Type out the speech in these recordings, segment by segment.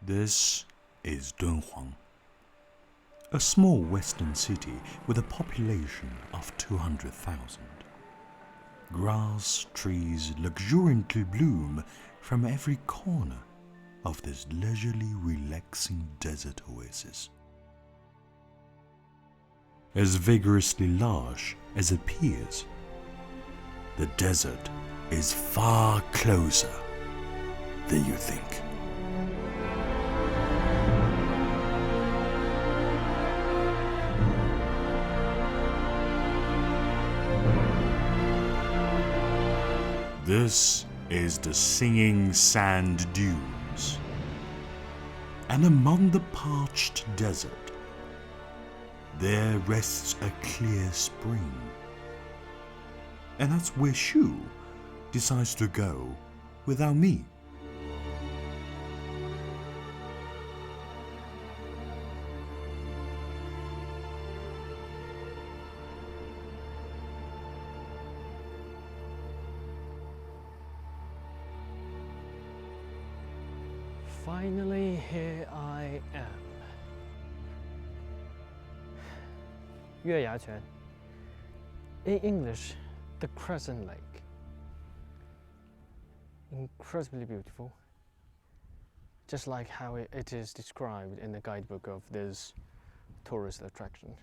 This is Dunhuang, a small western city with a population of 200,000. Grass, trees luxuriantly bloom from every corner of this leisurely relaxing desert oasis. As vigorously large as it appears, the desert is far closer than you think. This is the singing sand dunes, and among the parched desert, there rests a clear spring. And that's where Shu decides to go without me. Finally, here I am. 月牙泉. In English, the Crescent Lake. Incredibly beautiful. Just like how it is described in the guidebook of this tourist attraction.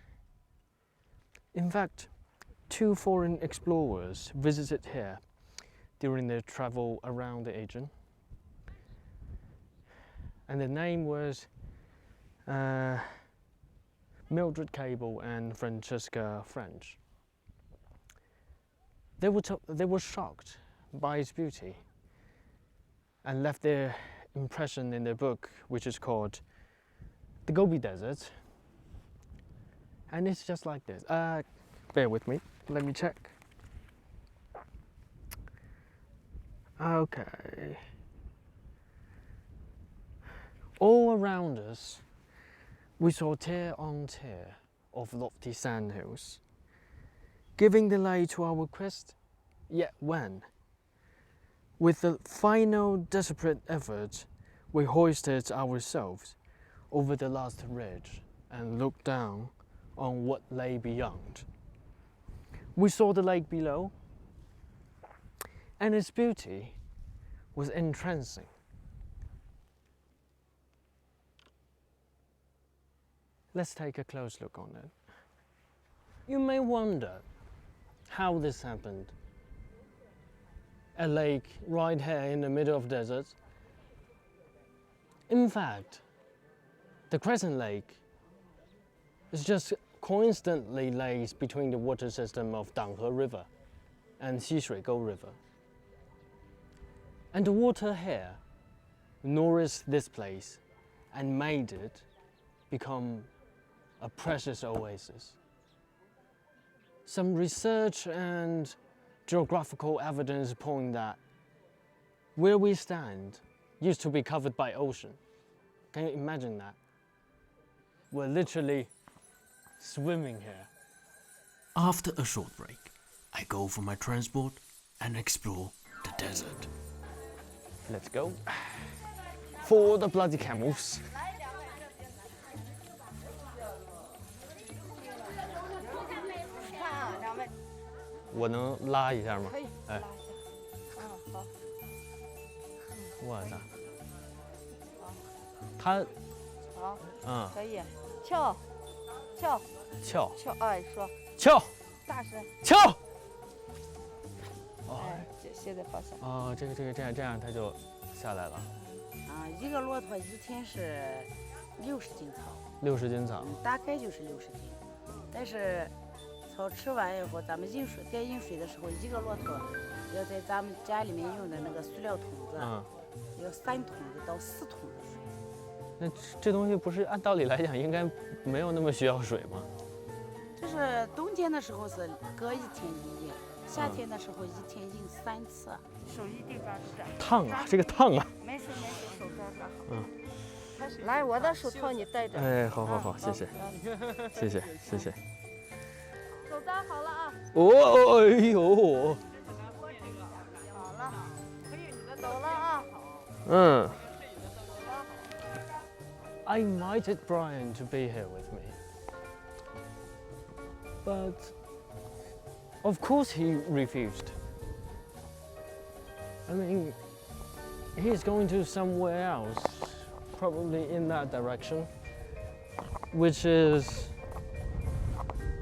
In fact, 2 foreign explorers visited here during their travel around the Aegean. And the name was Mildred Cable and Francesca French. They were shocked by its beauty and left their impression in their book, which is called The Gobi Desert. And it's just like this. Bear with me, let me check. Okay. All around us, we saw tier on tier of lofty sandhills, giving delay to our quest. Yet when, with the final desperate effort, we hoisted ourselves over the last ridge and looked down on what lay beyond, we saw the lake below, and its beauty was entrancing. Let's take a close look on it. You may wonder how this happened. A lake right here in the middle of the desert. In fact, the Crescent Lake is just coincidentally lays between the water system of Dunhuang River and Xishuigou River. And the water here nourished this place and made it become a precious oasis. Some research and geographical evidence point that where we stand used to be covered by ocean. Can you imagine that? We're literally swimming here. After a short break, I go for my transport and explore the desert. Let's go. For the bloody camels. 我能拉一下吗？可以，哎，好。我操！他，好，可以，翘，哎，说，翘，大声，翘。哎，现在放下。哦，这样他就下来了。啊，一个骆驼一天是60斤草。60斤草。大概就是60斤，但是。 草吃完以后，咱们该饮水的时候，一个骆驼要在咱们家里面用的那个塑料桶子，要3桶子到4桶的水。那这东西不是按道理来讲应该没有那么需要水吗？就是冬天的时候是隔1天1夜，夏天的时候1天饮3次。手一定抓住。烫啊，这个烫啊。没事，手抓好。来，我的手套你戴着。哎，好，谢谢。 手抓好了啊！哦，哎呦！好了，可以，你的走了啊。嗯。I invited Brian to be here with me, but of course he refused. I mean, he's going to somewhere else, probably in that direction, which is,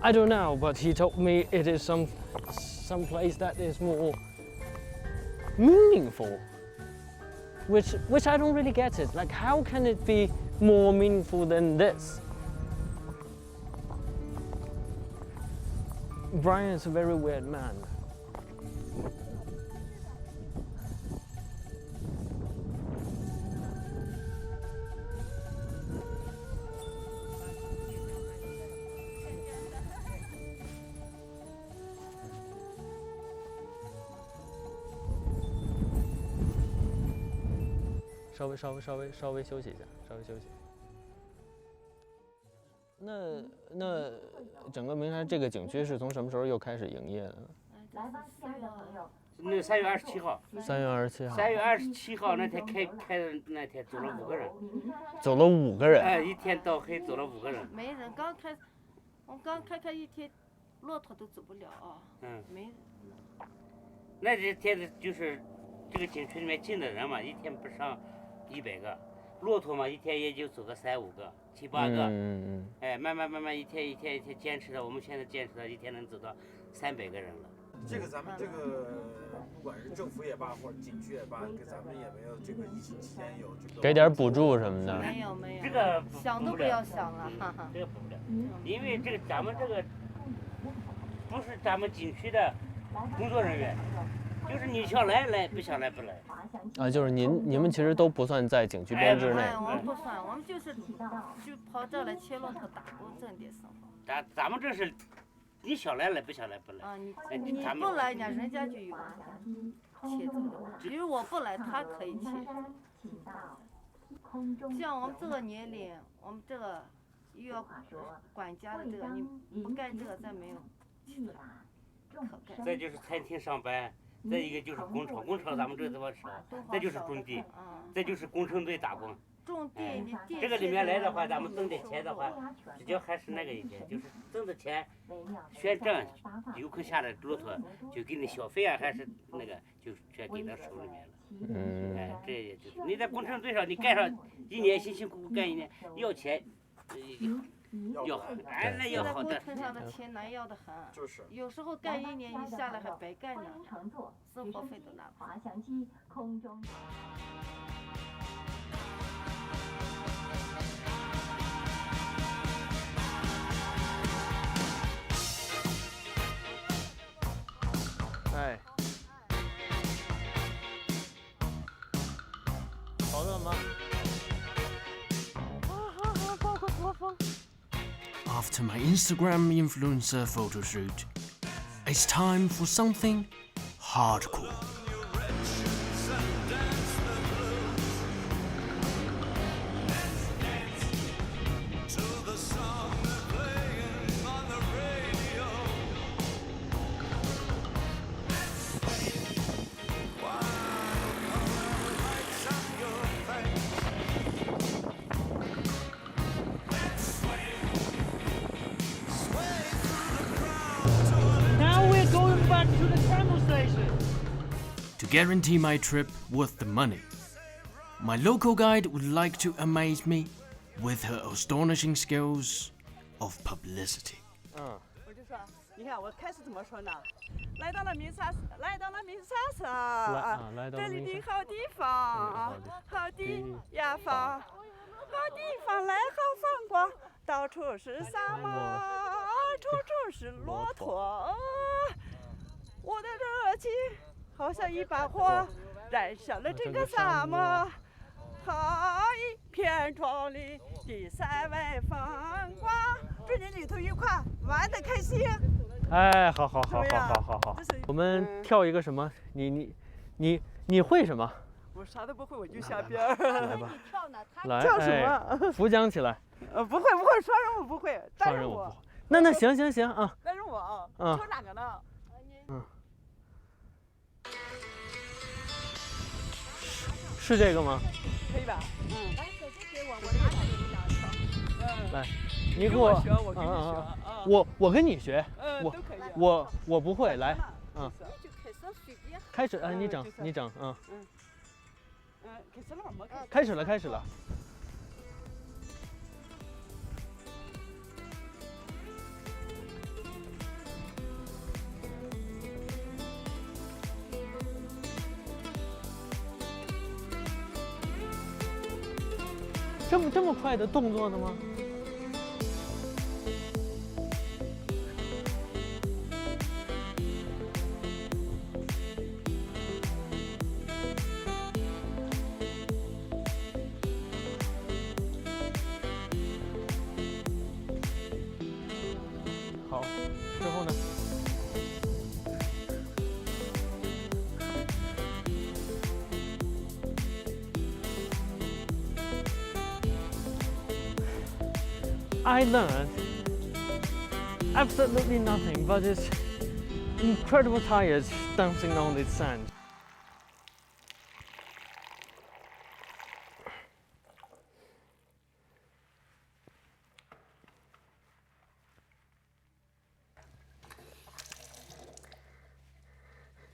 I don't know, but he told me it is some place that is more meaningful, which I don't really get it. Like, how can it be more meaningful than this? Brian is a very weird man.稍微休息一下，稍微休息。那整个名山这个景区是从什么时候又开始营业的呢？那3月27号。3月27号。3月27号那天开的那天走了5个人。走了5个人。哎，一天到黑走了5个人。没人，我们刚开一天，骆驼都走不了啊。没人。那这天的就是这个景区里面进的人嘛，一天不上100个，骆驼嘛，一天也就走个3、5个、7、8个。哎，慢慢一天坚持的，我们现在坚持的一天能走到300个人了。这个咱们这个不管是政府也罢，或者景区也罢，给咱们也没有这个疫情期间有这个给点补助什么的。没有，这个想都不要想了，哈哈。这个补不了，因为这个咱们这个不是咱们景区的工作人员。就是你想来，不想来不来。啊，就是你们其实都不算在景区编制内。我们不算，我们就跑这来切骆驼打工挣点生活。咱们这是，你想来不想来不来。你不来人家就有切走了。比如我不来，他可以切。像我们这个年龄，我们这个又要管家的这个，你不干这个咱没有可干。再就是餐厅上班。再一个就是工厂咱们这地方少，再就是种地，再就是工程队打工。种地，这个里面来的话，咱们挣点钱的话，比较还是那个一点，就是挣的钱，宣政有空下来骆驼就给你小费啊，还是那个就全给到手里面了。哎，这也就是你在工程队上你干上1年，辛辛苦苦干1年，要钱，要很，那要好的。现在工程上的钱难要的很，有时候干1年一下来还白干呢，生活费都拿不出。哎，好热吗？After my Instagram influencer photo shoot, it's time for something hardcore. To guarantee my trip worth the money, my local guide would like to amaze me with her astonishing skills of publicity. 我就说，你看我开始怎么说呢？来到了鸣沙市，这里的好地方，好的呀方，好地方来好风光，到处是沙漠，处处是骆驼。我的热情好像一把火，燃烧了整个沙漠。好一片壮丽的山外风光，祝你旅途愉快，玩得开心。哎，好，我们跳一个什么？你会什么？我啥都不会，我就瞎编。来吧，来，跳什么？扶桨起来。不会，双人舞不会，单人舞。那行啊。单人舞啊？跳哪个呢？是这个吗？可以吧？来，手机给我拿着给你讲。来，你给我，学，我跟你学啊。我跟你学，都可以。我不会，来，你就开始随便。开始，你整，开始了没？开始了。这么快的动作的吗？好，之后呢？I learned absolutely nothing, but it's incredible tired dancing on the sand.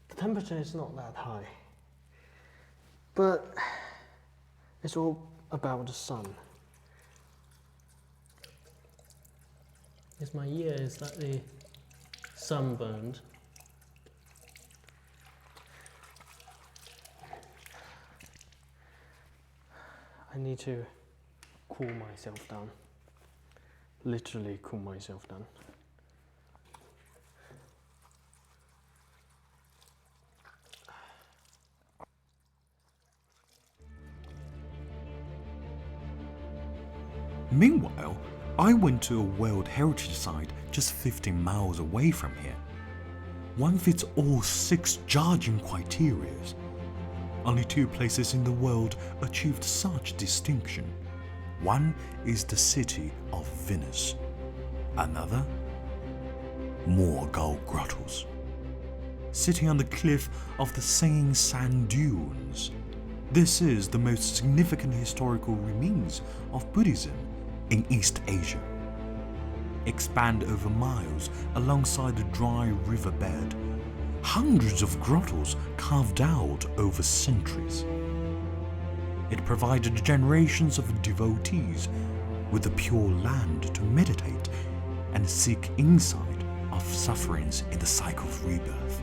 The temperature is not that high, but it's all about the sun. Yes, my ear is slightly sunburned. I need to cool myself down. Literally cool myself down. Meanwhile, I went to a World Heritage Site just 15 miles away from here. One fits all 6 judging criteria. Only 2 places in the world achieved such distinction. One is the city of Venice. Another, Moorgau Grottos, sitting on the cliff of the Singing Sand Dunes. This is the most significant historical remains of Buddhism in East Asia. Expand over miles alongside a dry riverbed, hundreds of grottos carved out over centuries. It provided generations of devotees with the pure land to meditate and seek insight of sufferings in the cycle of rebirth.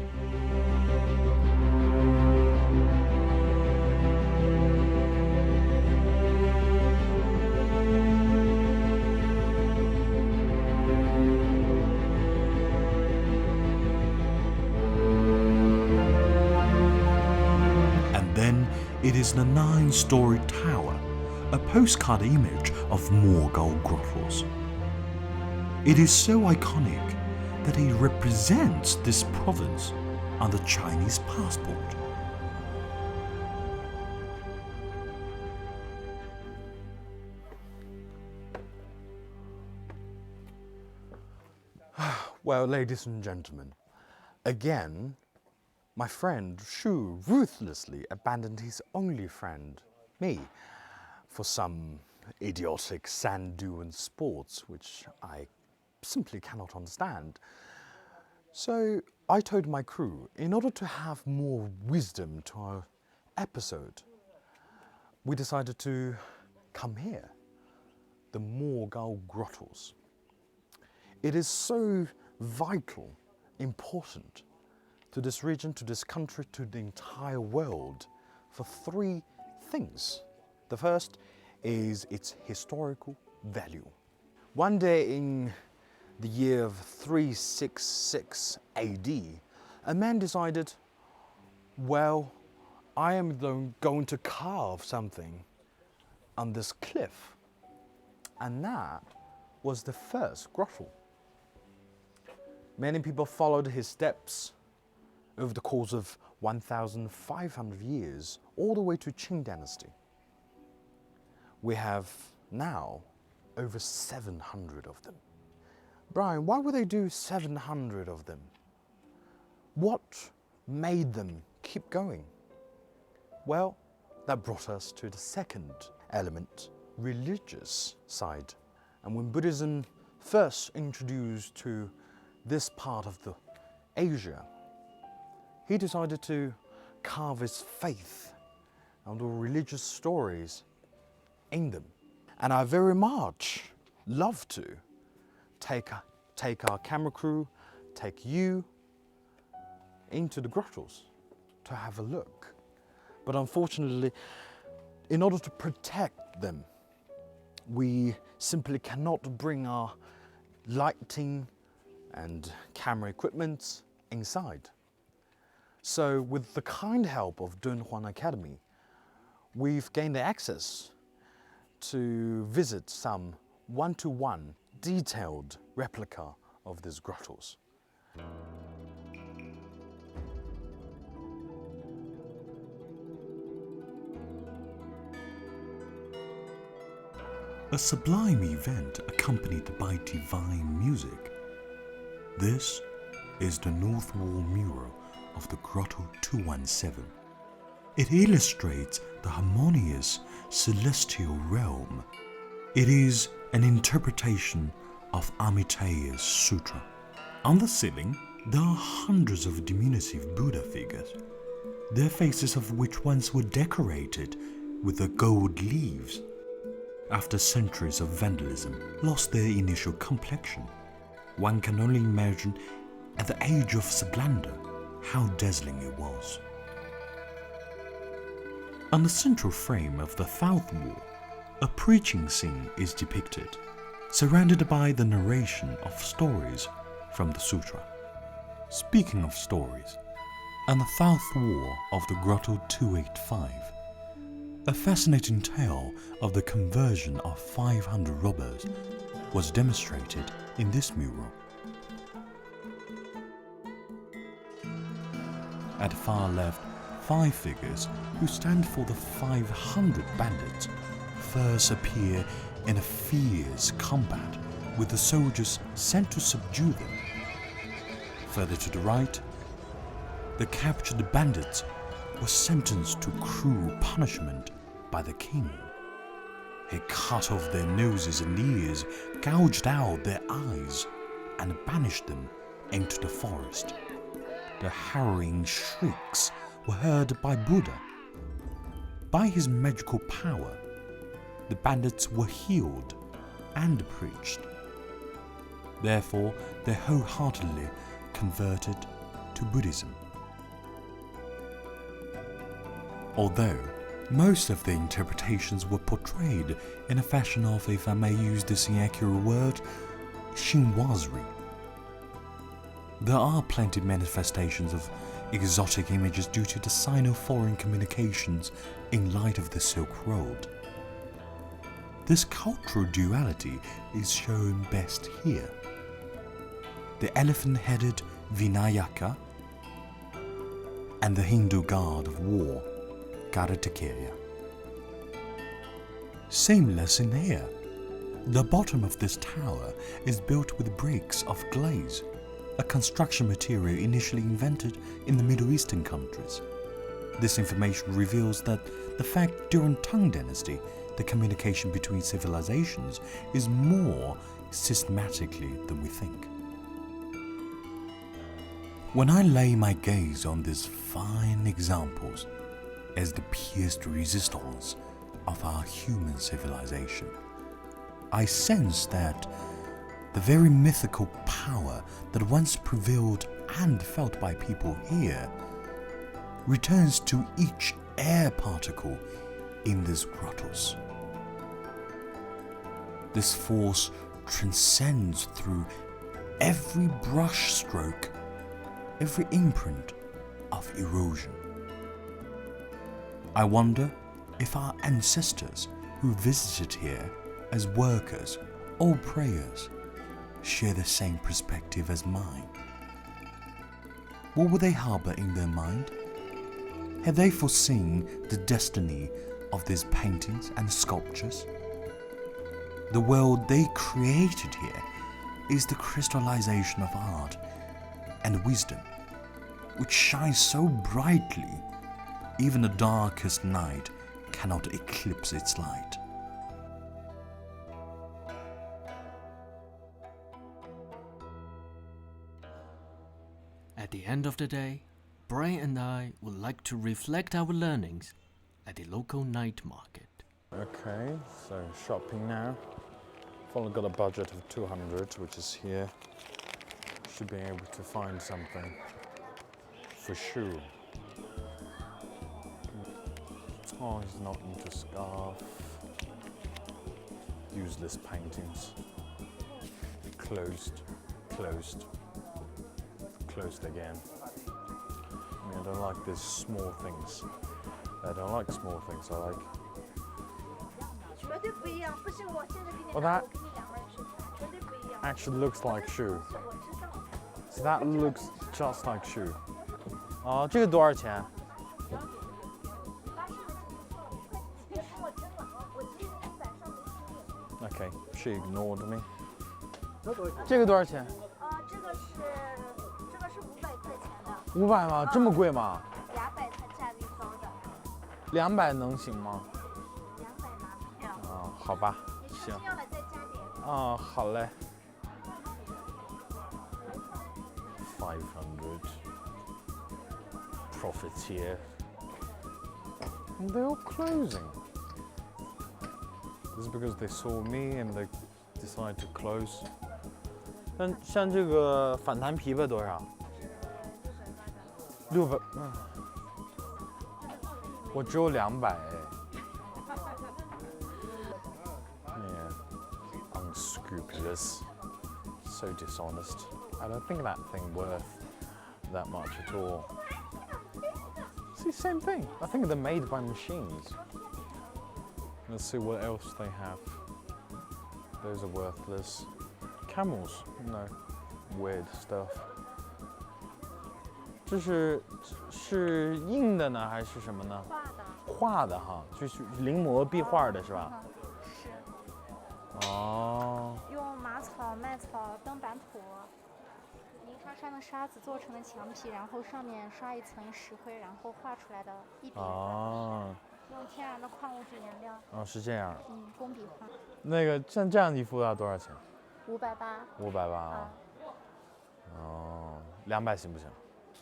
It is the 9-story tower, a postcard image of Moorgau Grottos. It is so iconic that it represents this province on the Chinese passport. Well, ladies and gentlemen, again, my friend Shu ruthlessly abandoned his only friend, me, for some idiotic sand dune sports which I simply cannot understand. So I told my crew, in order to have more wisdom to our episode, we decided to come here, the Moorgau Grottos. It is so vital, important to this region, to this country, to the entire world for 3 things. The first is its historical value. One day in the year of 366 AD, a man decided, well, I am going to carve something on this cliff. And that was the first grotto. Many people followed his steps over the course of 1,500 years, all the way to Qing Dynasty. We have now over 700 of them. Brian, why would they do 700 of them? What made them keep going? Well, that brought us to the second element, religious side. And when Buddhism first introduced to this part of the Asia, he decided to carve his faith and the religious stories in them. And I very much love to take our camera crew, take you into the grottos to have a look. But unfortunately, in order to protect them, we simply cannot bring our lighting and camera equipment inside. So with the kind help of Dunhuang Academy, we've gained access to visit some one-to-one detailed replica of these grottos. A sublime event accompanied by divine music. This is the north wall mural of the Grotto 217. It illustrates the harmonious celestial realm. It is an interpretation of Amitaiya's Sutra. On the ceiling, there are hundreds of diminutive Buddha figures, their faces of which once were decorated with the gold leaves. After centuries of vandalism lost their initial complexion, one can only imagine at the age of splendor how dazzling it was. On the central frame of the south wall, a preaching scene is depicted, surrounded by the narration of stories from the sutra. Speaking of stories, on the south wall of the Grotto 285, a fascinating tale of the conversion of 500 robbers was demonstrated in this mural. At the far left, 5 figures who stand for the 500 bandits first appear in a fierce combat with the soldiers sent to subdue them. Further to the right, the captured bandits were sentenced to cruel punishment by the king. He cut off their noses and ears, gouged out their eyes, and banished them into the forest. The harrowing shrieks were heard by Buddha. By his magical power, the bandits were healed and preached. Therefore, they wholeheartedly converted to Buddhism. Although most of the interpretations were portrayed in a fashion of, if I may use this inaccurate word, chinoiserie. There are plenty of manifestations of exotic images due to the Sino-foreign communications in light of the Silk Road. This cultural duality is shown best here. The elephant-headed Vinayaka and the Hindu god of war, Kartikeya. Same lesson here. The bottom of this tower is built with bricks of glaze, a construction material initially invented in the Middle Eastern countries. This information reveals that the fact during Tang Dynasty, the communication between civilizations is more systematically than we think. When I lay my gaze on these fine examples as the pièce de résistance of our human civilization, I sense that the very mythical power that once prevailed and felt by people here returns to each air particle in these grottos. This force transcends through every brush stroke, every imprint of erosion. I wonder if our ancestors who visited here as workers or prayers share the same perspective as mine. What would they harbor in their mind? Have they foreseen the destiny of these paintings and sculptures? The world they created here is the crystallization of art and wisdom, which shines so brightly, even the darkest night cannot eclipse its light. At the end of the day, Brian and I would like to reflect our learnings at the local night market. Okay, so shopping now. I've only got a budget of 200, which is here. Should be able to find something for Shu. Oh, he's not into scarf. Useless paintings. Closed, closed, closed again. I mean, I don't like these small things. I don't like small things. I like. Well, that actually looks like Shu. So that looks just like Shu. 哦，这个多少钱？ Okay, she ignored me. 这个多少钱？这个是500块钱的。500吗？这么贵吗200它价位高的。？200能行吗？ 200拿不了。啊，好吧，行。要了再加点。啊，好嘞。 500. Profiteer. And they're all closing. This is because they saw me and they decided to close. 像这个反弹琵琶多少？600。我只有200哎。Yeah. Unscrupulous. So dishonest. I don't think that thing worth that much at all. See, same thing. I think they're made by machines. Let's see what else they have. Those are worthless. Camels, no. Weird stuff. 这是硬的呢，还是什么呢？画的。画的哈，就是临摹壁画的是吧？是。哦。用马草、麦草、灯板土、泥沙山的沙子做成的墙皮，然后上面刷一层石灰，然后画出来的一笔画。哦。用天然的矿物质颜料。哦，是这样。工笔画。那个像这样的一幅要多少钱580。580啊。哦，200行不行？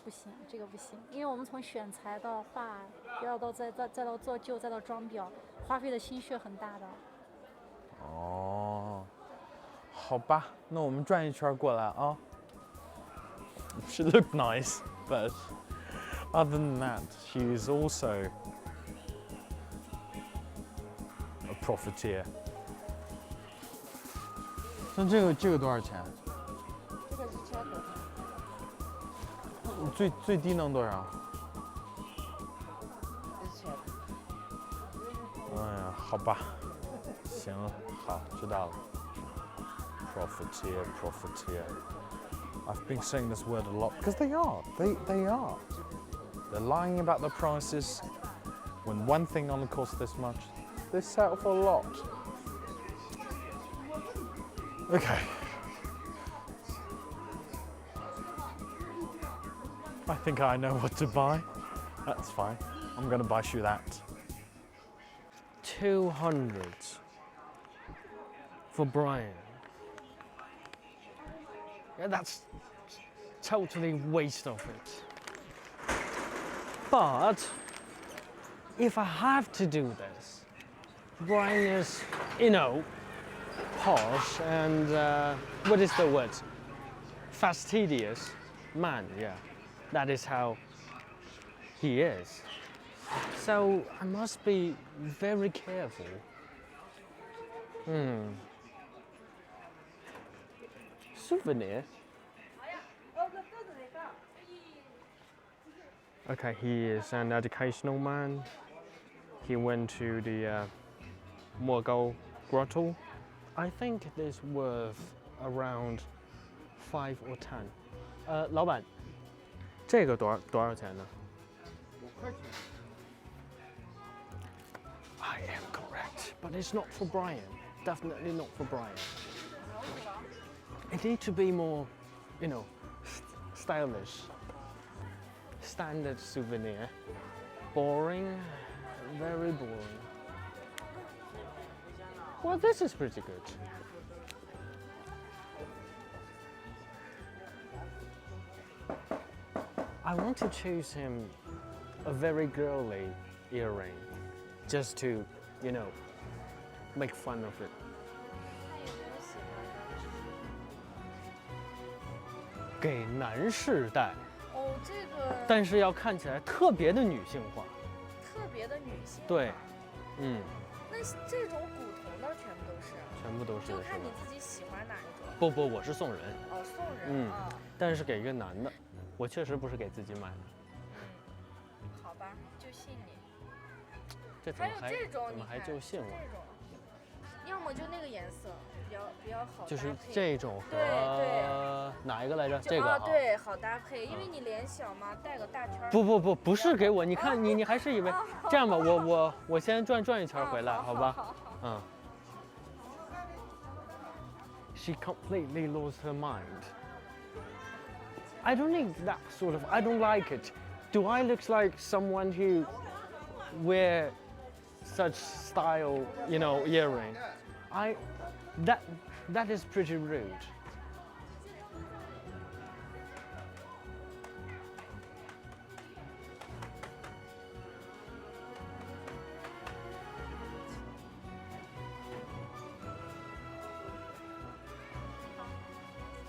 不行，这个不行，因为我们从选材到画，再到做旧，再到装裱，花费的心血很大的。哦，好吧，那我们转一圈过来啊。She looked nice, but other than that, she is also a profiteer. 像这个多少钱？这个是这个。最低能多少？哎呀，好吧，行了，好，知道了。Profiteer, profiteer. I've been saying this word a lot because they are. They are. They're lying about the prices. When one thing only costs this much, they sell for a lot. Okay. I think I know what to buy. That's fine. I'm going to buy Shu that. 200 for Brian. Yeah, that's totally waste of it. But if I have to do this, Brian is, posh and what is the word? Fastidious man, yeah. That is how he is. So I must be very careful. Souvenir? Okay, he is an educational man. He went to the Mogao Grotto. I think it is worth around 5 or 10. 老板，这个多少钱呢？5块钱。I am correct, but it's not for Brian. Definitely not for Brian. It needs to be more, stylish. Standard souvenir. Boring, very boring. Well, this is pretty good. I want to choose him a very girly earring, just to, you know, make fun of it. 给男士戴。哦，这个。但是要看起来特别的女性化。特别的女性化。对，嗯。那这种古铜的全部都是。全部都是。就看你自己喜欢哪一种。不，我是送人。哦，送人。啊。但是给一个男的，我确实不是给自己买的。好吧，就信你。这怎么还就信我？这种，要么就那个颜色比较好搭配。就是这种和哪一个来着？这个啊，对，好搭配，因为你脸小嘛，带个大圈。不是给我，你看你还是以为这样吧？我先转一圈回来，好吧？嗯。She completely lost her mind. I don't need that sort of. I don't like it. Do I look like someone who wear such style, you know, earring? That is pretty rude.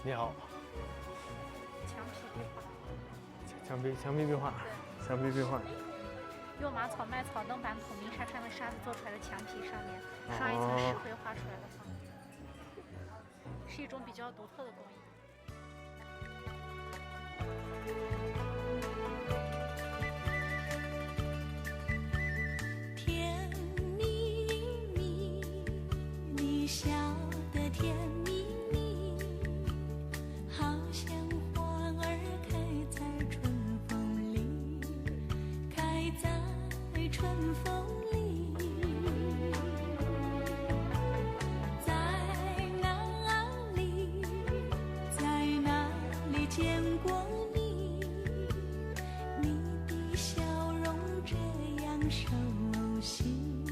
Ni hao. 墙壁壁画。墙壁壁画。用马草、麦草、灯板、透明沙川的沙子做出来的墙皮上面刷一层石灰画出来的画，是一种比较独特的工艺。甜蜜蜜，你笑得甜蜜蜜，好像花儿开在春风里，开在春风里，在哪里，在哪里见过你？你的笑容这样熟悉，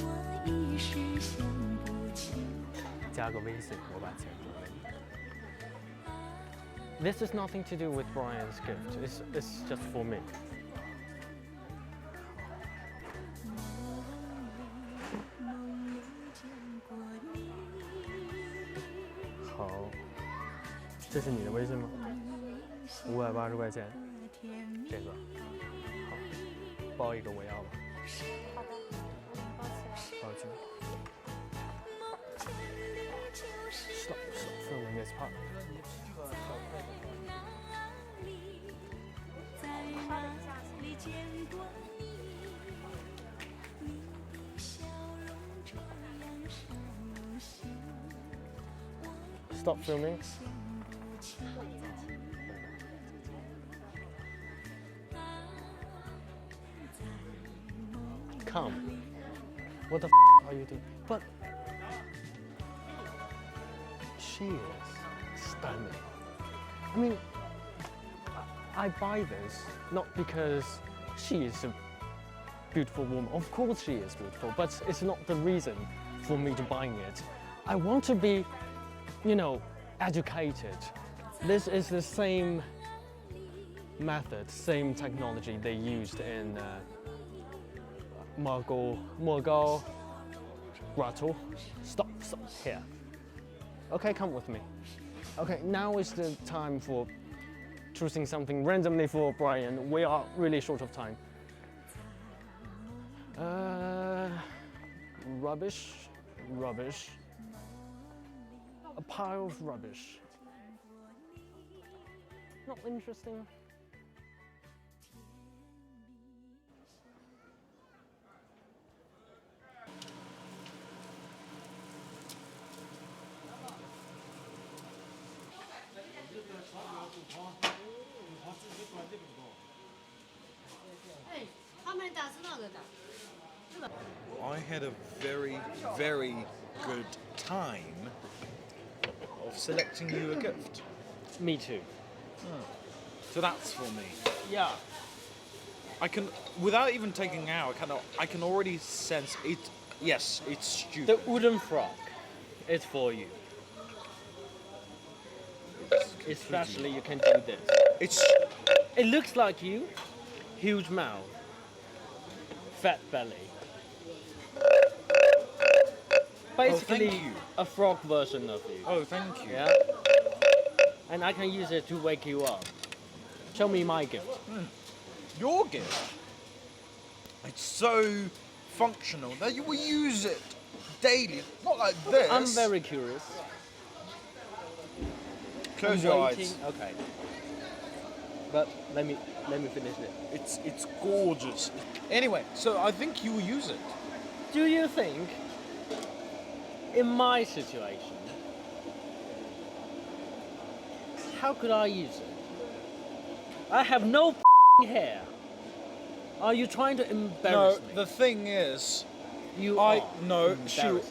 我一时想不起。加个微信，我把钱给你。This is nothing to do with Brian's gift. It's just for me. 好，这是你的微信吗？580块钱，这个好，包一个我要吧。好的，包起来。Stop filming this part. 在哪里见过你？你的笑容这样熟悉，我 Stop filming. Come. What the are you doing? But she is stunning. I mean, I buy this not because she is a beautiful woman. Of course she is beautiful, but it's not the reason for me to buying it. I want to be, you know, educated. This is the same method, same technology they used in Morgul Grotto. Stop here. Okay, come with me. Okay, now is the time for choosing something randomly for Brian. We are really short of time. Rubbish. A pile of rubbish. Not interesting. I had a very, very good time of selecting you a gift. Me too. So that's for me. Yeah. I can, without even taking out, I can already sense it. Yes, it's stupid. The wooden frog is for you. Especially you can do this. It looks like you. Huge mouth. Fat belly. Basically, thank you. a frog version of you. Oh, thank you. Yeah? And I can use it to wake you up. Show me my gift. Your gift. It's so functional that you will use it daily. Not like this. I'm very curious. Close I'm your waiting. eyes. Okay. But let me finish it. It's gorgeous. Anyway, so I think you will use it. Do you think, in my situation, how could I use it? I have no hair. Are you trying to embarrass me? The thing is, You I are no, embarrassing shoot. me.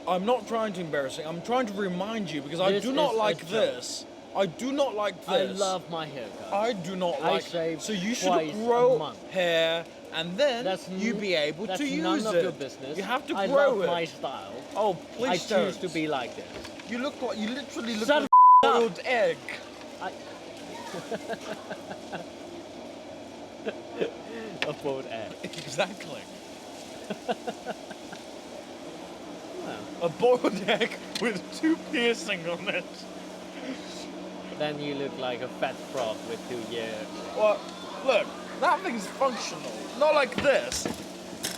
I'm not trying to embarrass you. I'm trying to remind you because I This do not is a like joke. this. I do not like I this. love my haircut. I do not I like. shave So you should twice a grow month. hair, and then That's you be able that's to use none of it. your business. You have to I grow love it. my style. Oh, please I choose don't. to be like this. You look like you literally look Shut like the a up. boiled egg. A boiled egg. Exactly. Well, A boiled egg with 2 piercings on it. then you look like a fat frog with 2 ears. Well, look, that thing's functional. Not like this.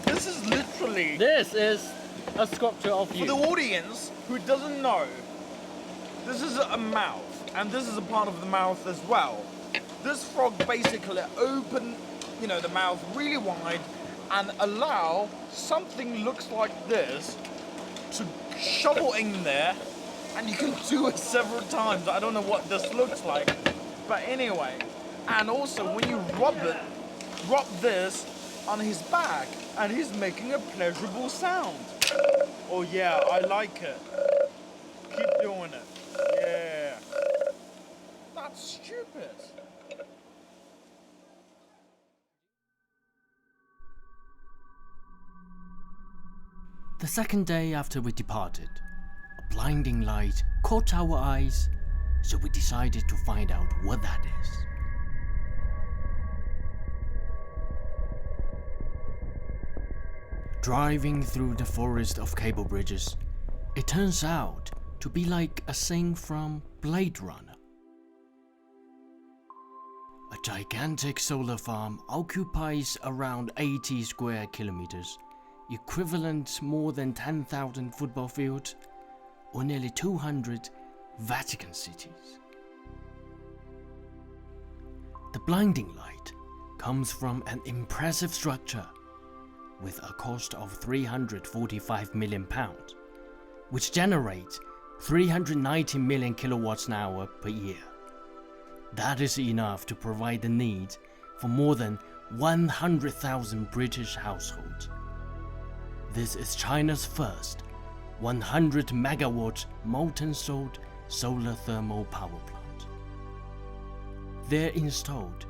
This is literally This is a sculpture of for you. the audience who doesn't know. This is a mouth, and this is a part of the mouth as well. This frog basically open, the mouth really wide and allow something looks like this to shovel in there, and you can do it several times. I don't know what this looks like, but anyway. And also when you rub this on his back, and he's making a pleasurable sound. Oh yeah, I like it. Keep doing it. Yeah. That's stupid. The second day after we departed, a blinding light caught our eyes, so we decided to find out what that is. Driving through the forest of cable bridges, it turns out to be like a scene from Blade Runner. A gigantic solar farm occupies around 80 square kilometers, equivalent more than 10,000 football fields or nearly 200 Vatican cities. The blinding light comes from an impressive structure with a cost of £345 million, which generates 390 million kilowatts an hour per year. That is enough to provide the need for more than 100,000 British households. This is China's first 100 megawatt molten salt solar thermal power plant. There installed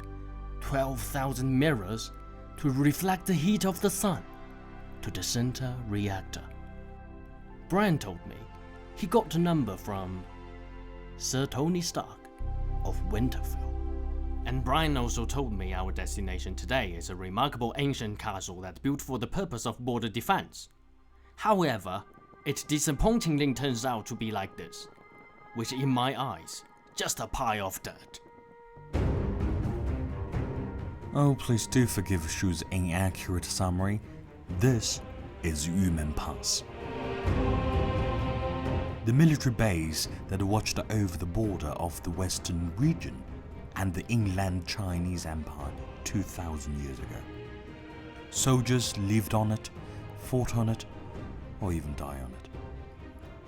12,000 mirrors to reflect the heat of the sun to the center reactor. Brian told me he got the number from Sir Tony Stark of Winterfell. And Brian also told me our destination today is a remarkable ancient castle that's built for the purpose of border defense. However, it disappointingly turns out to be like this, which in my eyes, just a pile of dirt. Oh, please do forgive Shu's inaccurate summary. This is Yumen Pass, the military base that watched over the border of the western region and the inland Chinese Empire 2,000 years ago. Soldiers lived on it, fought on it, or even died on it.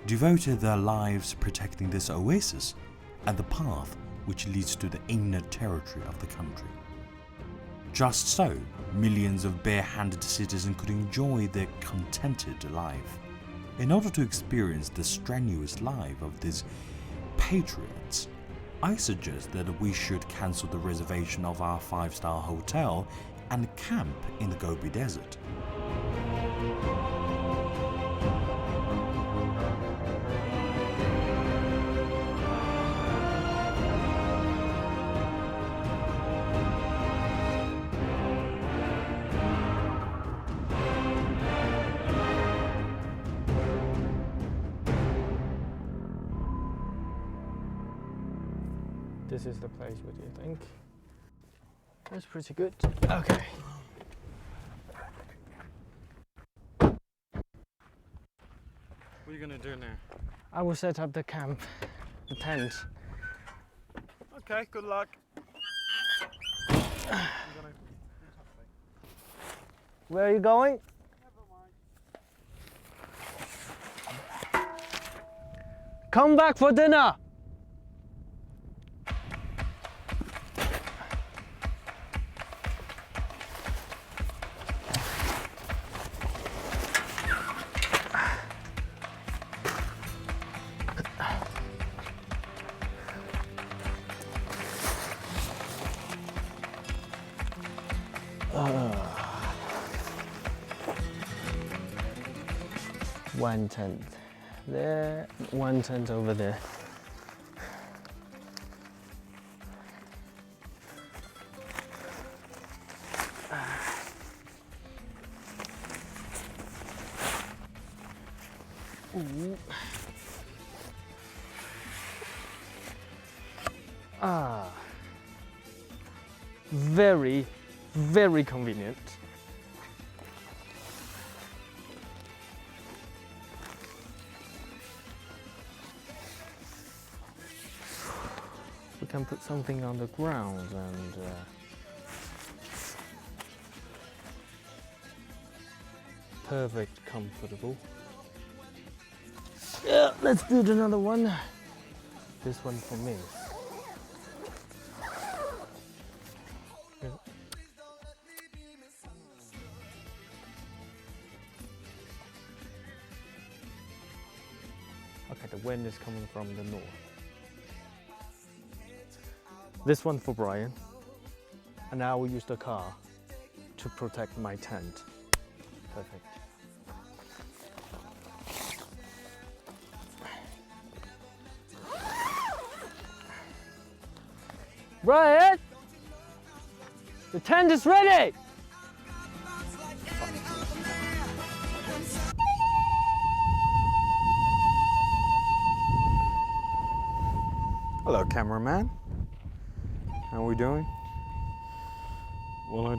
Devoted their lives protecting this oasis and the path which leads to the inner territory of the country. Just so, millions of bare-handed citizens could enjoy their contented life. In order to experience the strenuous life of these patriots, I suggest that we should cancel the reservation of our 5-star hotel and camp in the Gobi Desert. This is the place, what do you think? That's pretty good. Okay. What are you gonna do now? I will set up the camp, the tent. Okay, good luck. Where are you going? Come back for dinner! One tent there, one tent over there. Ooh. Ah, very, very convenient. We can put something on the ground and perfect, comfortable. Yeah, let's build another one. This one for me. Okay, the wind is coming from the north. This one for Brian, and I will use the car to protect my tent. Perfect. Brian, the tent is ready. Hello, cameraman. How are we doing? Well, I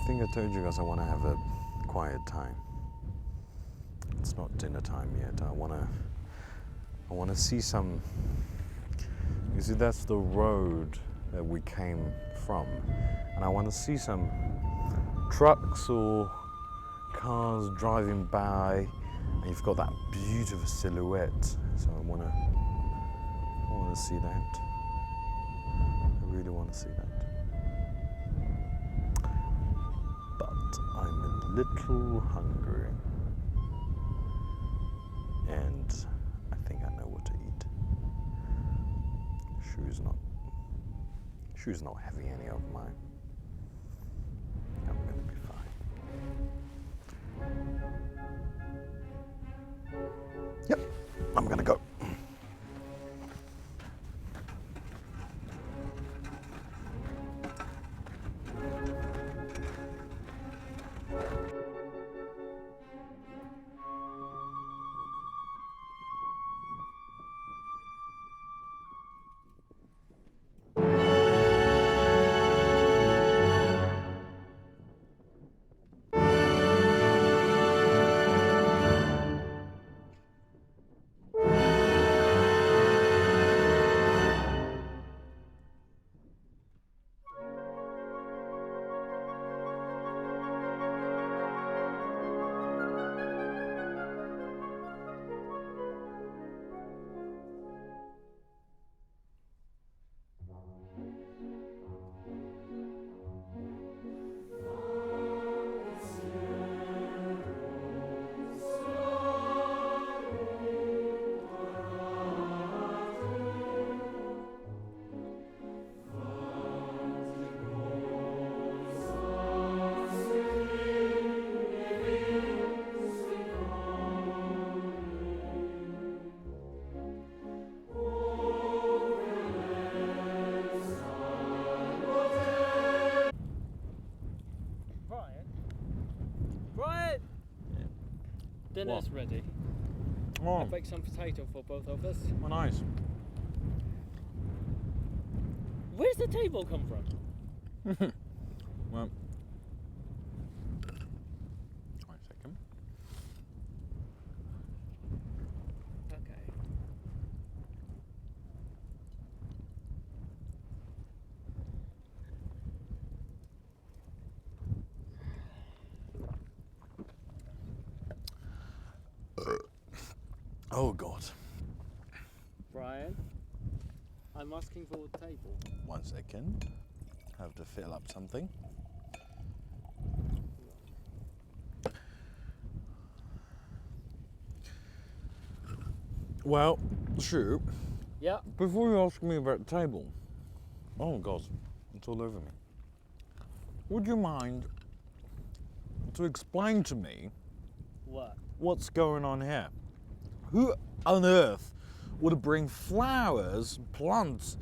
think I told you guys I want to have a quiet time. It's not dinner time yet. I want to see some. You see, that's the road that we came from, and I want to see some trucks or cars driving by, and you've got that beautiful silhouette. So I want to see that. I really want to see that. But I'm a little hungry, and I think I know what to eat. Shu's not having any of mine. I'm gonna be fine. Yep, I'm gonna go. Dinner's ready. Oh, I baked some potato for both of us. well, nice. Where's the table come from? Well, wait a second. Okay. Oh God. Brian, I'm asking for a table. 1 second. Have to fill up something. Well, Shu, Yeah. before you ask me about the table, oh God, it's all over me. Would you mind to explain to me What? what's going on here? Who on earth would bring flowers, plants,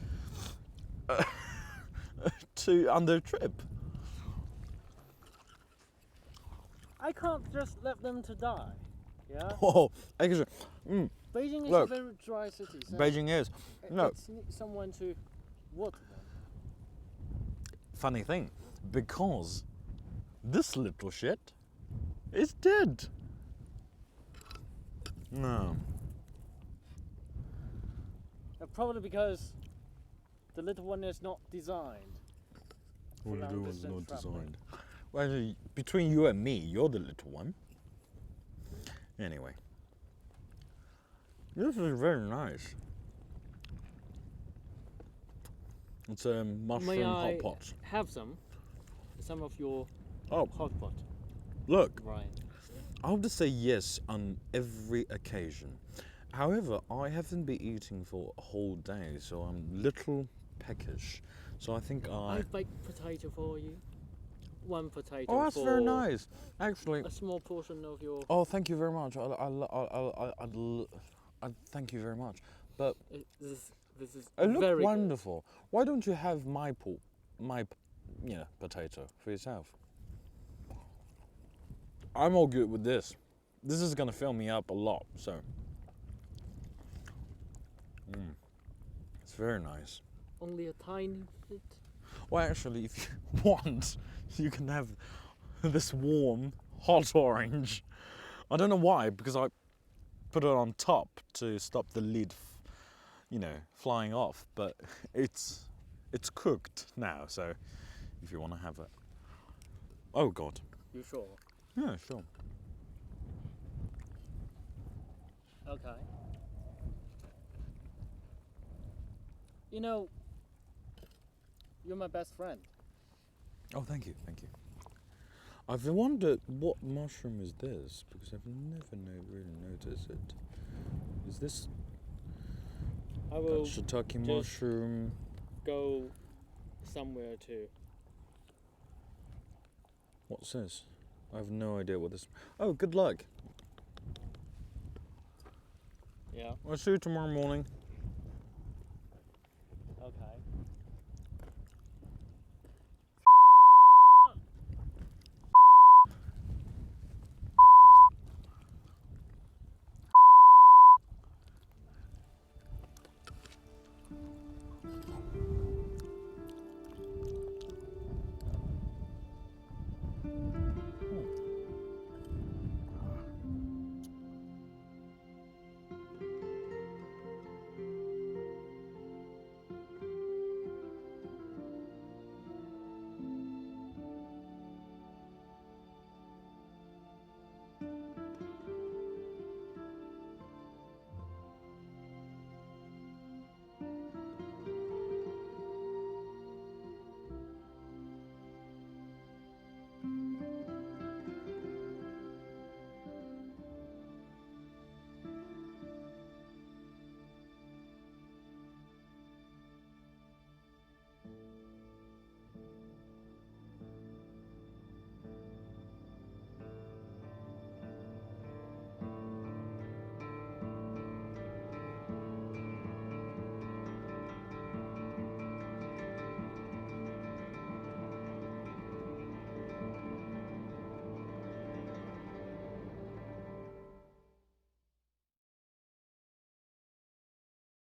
on their trip? I can't just let them to die. Yeah. Oh, actually, Beijing is Look, a very dry city. So Beijing is. No, It needs someone to water them. funny thing, because this little shit is dead. No. Probably because the little one is not designed. What long to do is distance not traveling. designed. Well, between you and me, you're the little one. Anyway. This is very nice. It's a mushroom May hot I pot. have some of your Oh, hot pot, look, Ryan? I have to say yes on every occasion. However, I haven't been eating for a whole day, so I'm little peckish. So I think I baked potato for you. One potato. Oh, that's for very nice. Actually, a small portion of your. oh, thank you very much. Thank you very much. But This is it looked very wonderful. Why don't you have my potato for yourself? I'm all good with this. This is gonna fill me up a lot, so. It's very nice. Good. Only a tiny bit. Well, actually, if you want, you can have this warm, hot orange. I don't know why, because I put it on top to stop the lid, flying off. But it's cooked now, so if you want to have it. Oh God. You sure? Yeah, sure. Okay. You know, you're my best friend. Oh, thank you. I've wondered what mushroom is this, because I've never really noticed it. Is this I will shiitake just mushroom? go somewhere to. What's this? I have no idea what this. Oh, good luck. Yeah. I'll see you tomorrow morning. Okay.